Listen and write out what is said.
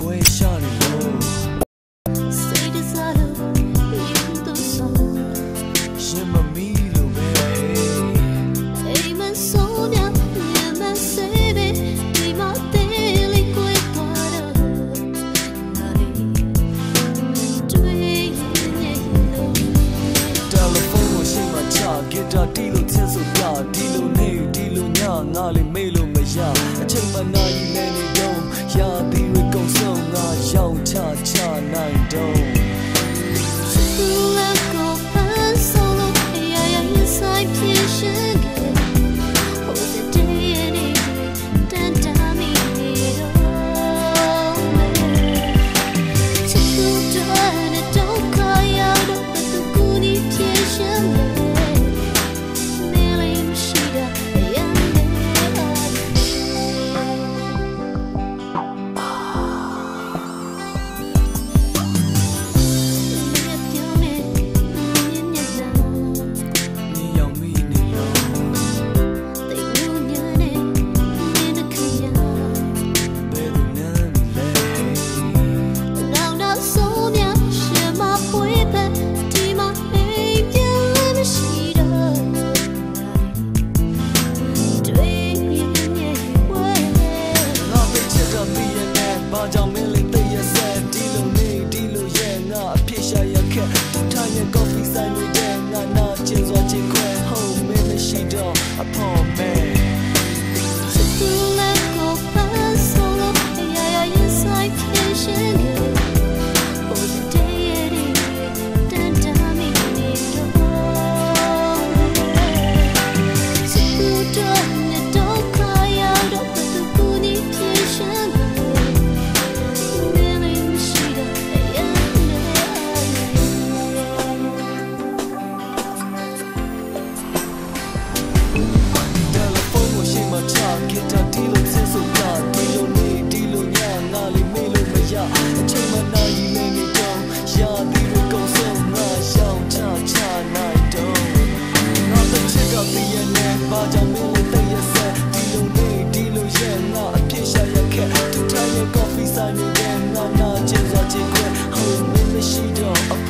ကွယ်ရှာနေလို့စိတ်တစားလို့ရင်သူဆုံးရှင်မမီလို့ပဲအိမ်မဆုံးမြရင်မစေပဲဒီမသေးလေးကိုသွားတော့ငါလေးတွေ့ရင်လို့တယ်လီဖုန်းကိုရှိမှချဂီတာတီးလို့သင်ဆိုပြဒီလိုနေဒီလိုညငါလေးမေးလို့မရအချိန်မှနာရီလဲနေတော့ရာသီတွေကုန်ဆုံးငါရောင်ချနိုင်တော့ကြောင့်မင်းလေးသိရစဲဒီလိုနေဒီလိုရဲ့ငါအဖြစ်ရှာရခက်ထားရဲ့ coffee ဆိုင်တွေတဲ့ငါနာကျင်စွာချင်ခွဲ home မင်းမရှိတော့အဖော်မဲသူလည်းကိုပန်းဆိုလို့ရရရင်ဆိုင်ဖြစ်ရှင်နေဟိုဒီတဲ့တန်တမ်းမီနေတော့သူတို့နဲ့တော့ခါရောက်တော့သူကူနေဖြစ်ရှင်ဂီတာတီးလို့ဆင်းဆိုပြဒီလိုနေဒီလိုညငါလေးမေးလို့မရအချိန်မှနာရီလေးနေတော့ရာသီတွေကုန်ဆုံးငါရောင်ချနိုင်တော့ငါတစ်ချက်ကပြည့်နဲ့ဘာကြောင့်မင်းလေးသိရစဲဒီလိုနေဒီလိုရဲ့ငါအဖြစ်ရှာရခက်တူထားရဲ့ coffee ဆိုင်တွေငါနာကျင်စွာချင်ခွဲ home မရှိတော့